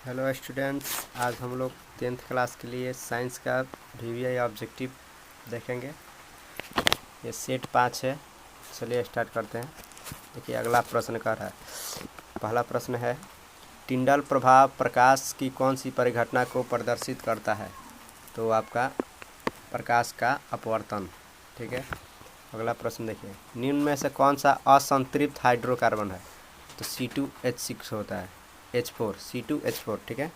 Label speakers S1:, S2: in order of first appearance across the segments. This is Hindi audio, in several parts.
S1: हेलो स्टूडेंट्स, आज हम लोग 10th क्लास के लिए साइंस का वीवीआई ऑब्जेक्टिव देखेंगे। ये सेट 5 है। चलिए स्टार्ट करते हैं। देखिए अगला प्रश्न कर रहा है। पहला प्रश्न है, टिंडल प्रभाव प्रकाश की कौन सी परिघटना को प्रदर्शित करता है? तो आपका प्रकाश का अपवर्तन। ठीक है। अगला प्रश्न देखिए, निम्न में से कौन सा असंतृप्त हाइड्रोकार्बन है? तो C2H6 होता है, H4 C2H4। ठीक है।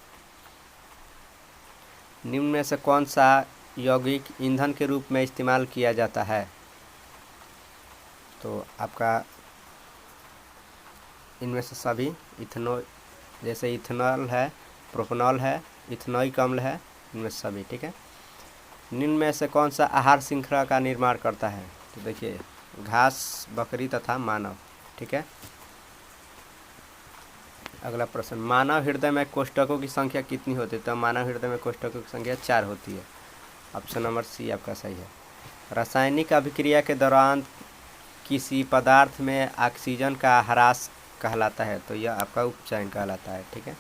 S1: निम्न में से कौन सा यौगिक ईंधन के रूप में इस्तेमाल किया जाता है? तो आपका इनमें से सभी इथेनॉल, जैसे इथेनॉल है, प्रोपेनॉल है, इथेनॉइक अम्ल है, इनमें से सभी। ठीक है। निम्न में से कौन सा आहार श्रृंखला का निर्माण करता है? तो देखिए घास, बकरी तथा मानव। ठीक है। अगला प्रश्न, मानव हृदय में कोष्ठकों की संख्या कितनी होती है? तो मानव हृदय में कोष्ठकों की संख्या 4 होती है। ऑप्शन नंबर सी आपका सही है। रासायनिक अभिक्रिया के दौरान किसी पदार्थ में ऑक्सीजन का ह्रास कहलाता है? तो यह आपका उपचयन कहलाता है। ठीक है।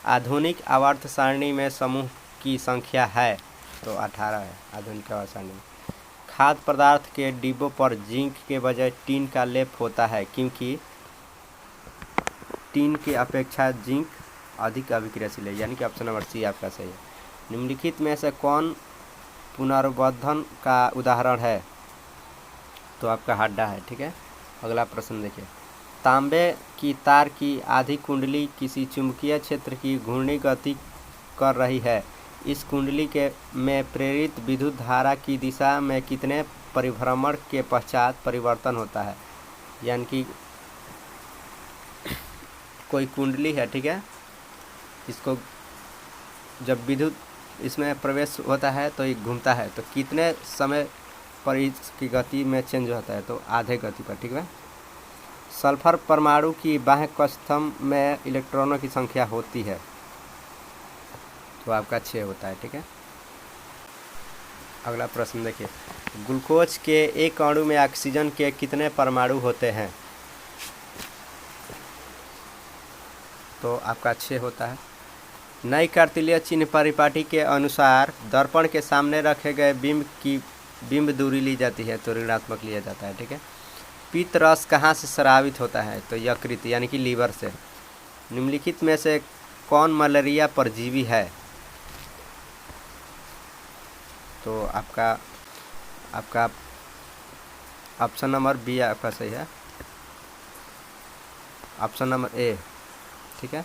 S1: आधुनिक आवर्त सारणी में समूह की संख्या है? तो 18 है आधुनिक आवर्त सारणी में। खाद्य पदार्थ के डिब्बों पर जिंक के बजाय टीन का लेप होता है क्योंकि टीन की अपेक्षा जिंक अधिक अभिक्रियाशील है, यानी कि ऑप्शन नंबर सी आपका सही है। निम्नलिखित में से कौन पुनर्वर्धन का उदाहरण है? तो आपका हड्डा है। ठीक है। अगला प्रश्न देखिए, तांबे की तार की आधी कुंडली किसी चुंबकीय क्षेत्र की घूर्णी गति कर रही है। इस कुंडली के में प्रेरित विद्युत धारा की दिशा में कितने परिभ्रमण के पश्चात परिवर्तन होता है? यानी कि कोई कुंडली है, ठीक है, इसको जब विद्युत इसमें प्रवेश होता है तो ये घूमता है, तो कितने समय पर इसकी गति में चेंज होता है? तो आधे गति पर। ठीक है। सल्फर परमाणु की बाह्य कक्षास्तंभ में इलेक्ट्रॉनों की संख्या होती है? तो आपका 6 होता है। ठीक है। अगला प्रश्न देखिए, ग्लूकोज के एक अणु में ऑक्सीजन के कितने परमाणु होते हैं? तो आपका 6 होता है। नई कार्तिलीय चिन्ह परिपाटी के अनुसार दर्पण के सामने रखे गए बिंब की बिंब दूरी ली जाती है? तो ऋणात्मक लिया जाता है। ठीक है। पित्त रस कहाँ से स्रावित होता है? तो यकृत यानी कि लीवर से। निम्नलिखित में से कौन मलेरिया परजीवी है? तो आपका ऑप्शन नंबर बी आपका सही है, ऑप्शन नंबर ए। ठीक है,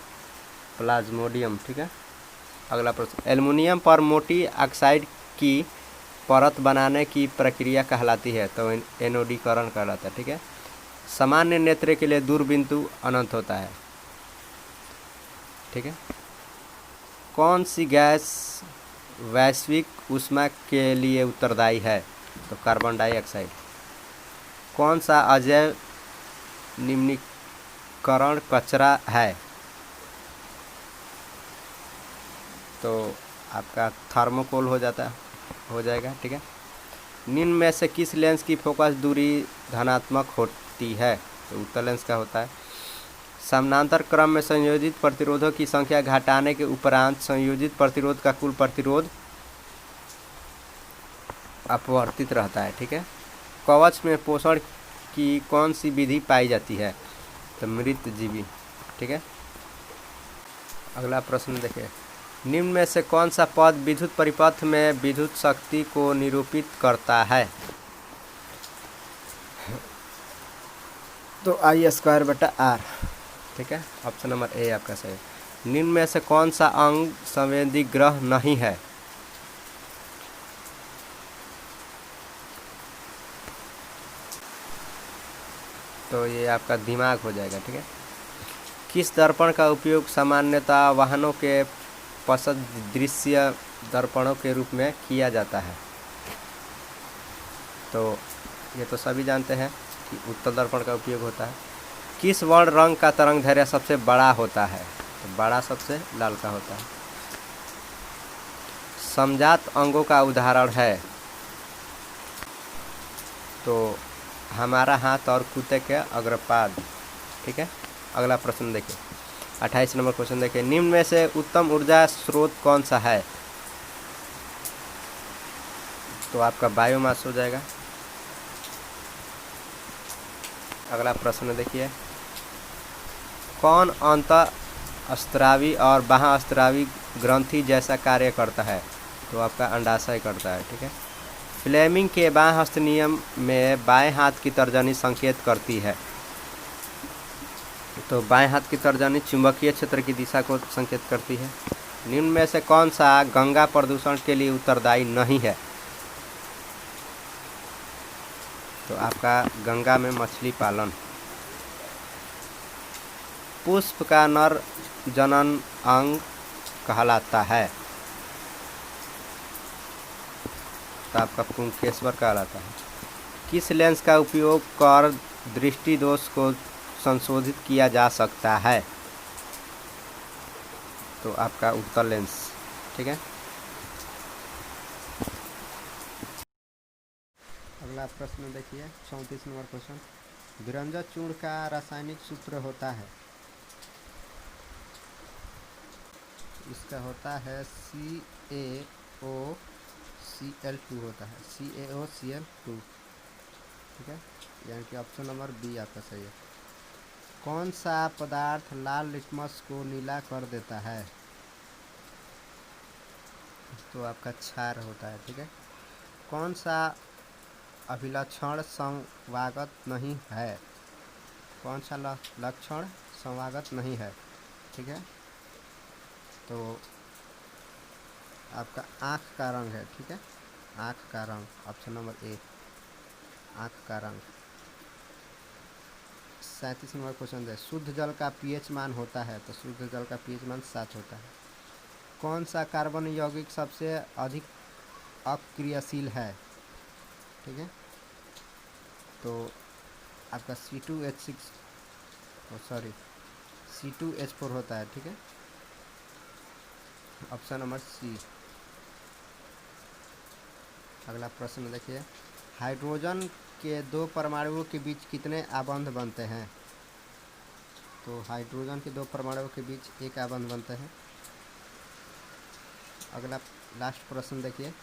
S1: प्लाज्मोडियम। ठीक है। अगला प्रश्न, एल्युमिनियम पर मोटी ऑक्साइड की परत बनाने की प्रक्रिया कहलाती है? तो एनोडीकरण कहलाता है। ठीक है। सामान्य नेत्र के लिए दूरबिंदु अनंत होता है। ठीक है। कौन सी गैस वैश्विक ऊष्मा के लिए उत्तरदायी है? तो कार्बन डाइऑक्साइड। कौन सा अजैव निम्नीकरण कचरा है? तो आपका थर्मोकोल हो जाएगा। ठीक है। निम्न में से किस लेंस की फोकस दूरी धनात्मक होती है? तो उत्तल लेंस का होता है। समानांतर क्रम में संयोजित प्रतिरोधों की संख्या घटाने के उपरांत संयोजित प्रतिरोध का कुल प्रतिरोध अपवर्तित रहता है। ठीक है। कवच में पोषण की कौन सी विधि पाई जाती है? तो मृतजीवी। ठीक है। अगला प्रश्न देखिए, निम्न में से कौन सा पद विद्युत परिपथ में विद्युत शक्ति को निरूपित करता है? तो I²/R। ठीक है। ऑप्शन नंबर ए आपका सही है। निम्न में से कौन सा अंग संवेदी ग्रह नहीं है? तो ये आपका दिमाग हो जाएगा। ठीक है। किस दर्पण का उपयोग सामान्यतः वाहनों के पश्चात दृश्य दर्पणों के रूप में किया जाता है? तो ये तो सभी जानते हैं कि उत्तल दर्पण का उपयोग होता है। किस वर्ण रंग का तरंग दैर्ध्य सबसे बड़ा होता है? तो बड़ा सबसे लाल का होता है। समजात अंगों का उदाहरण है? तो हमारा हाथ और कुत्ते के अग्रपाद। ठीक है। अगला प्रश्न देखिए, 28 नंबर क्वेश्चन देखिए, निम्न में से उत्तम ऊर्जा स्रोत कौन सा है? तो आपका बायोमास हो जाएगा। अगला प्रश्न देखिए, कौन अंतःस्रावी और बाह्यस्रावी ग्रंथि जैसा कार्य करता है? तो आपका अंडाशय करता है। ठीक है। फ्लेमिंग के बाएं हस्त नियम में बाएं हाथ की तर्जनी संकेत करती है। तो बाएं हाथ की तर्जनी चुंबकीय क्षेत्र की दिशा को संकेत करती है। निम्न में से कौन सा गंगा प्रदूषण के लिए उत्तरदायी नहीं है? तो आपका गंगा में मछली पालन। पुष्प का नर जनन अंग कहलाता है। तो आपका पुंकेश्वर कहलाता है। किस लेंस का उपयोग कर दृष्टि दोष को संशोधित किया जा सकता है? तो आपका उत्तल लेंस। ठीक है। अगला प्रश्न देखिए, 34 नंबर क्वेश्चन, विरंजक चूर्ण का रासायनिक सूत्र होता है? इसका होता है CaOCl2 होता है, CaOCl2। ठीक है, यानी कि ऑप्शन नंबर बी आपका सही है। कौन सा पदार्थ लाल लिटमस को नीला कर देता है? तो आपका क्षार होता है। ठीक है। कौन सा अभिलक्षण संवागत नहीं है? कौन सा लक्षण संवागत नहीं है? ठीक है। तो आपका आँख का रंग है। ठीक है, आँख का रंग, ऑप्शन नंबर ए, आँख का रंग। 37 नंबर क्वेश्चन है, शुद्ध जल का पीएच मान होता है? तो शुद्ध जल का पीएच मान 7 होता है। कौन सा कार्बन यौगिक सबसे अधिक अक्रियाशील है? ठीक है। तो आपका C2H4 होता है। ठीक है, ऑप्शन नंबर सी। अगला प्रश्न देखिए, हाइड्रोजन के दो परमाणुओं के बीच कितने आबंध बनते हैं? तो हाइड्रोजन के दो परमाणुओं के बीच एक आबंध बनते हैं। अगला लास्ट प्रश्न देखिए,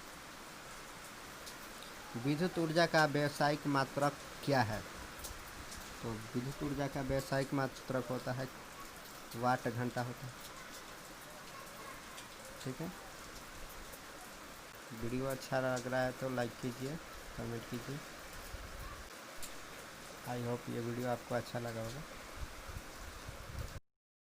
S1: विद्युत ऊर्जा का व्यावसायिक मात्रक क्या है? तो विद्युत ऊर्जा का व्यावसायिक मात्रक होता है वाट घंटा होता है। ठीक है। वीडियो अच्छा लग रहा है तो लाइक कीजिए, कमेंट कीजिए। आई होप ये वीडियो आपको अच्छा लगा होगा।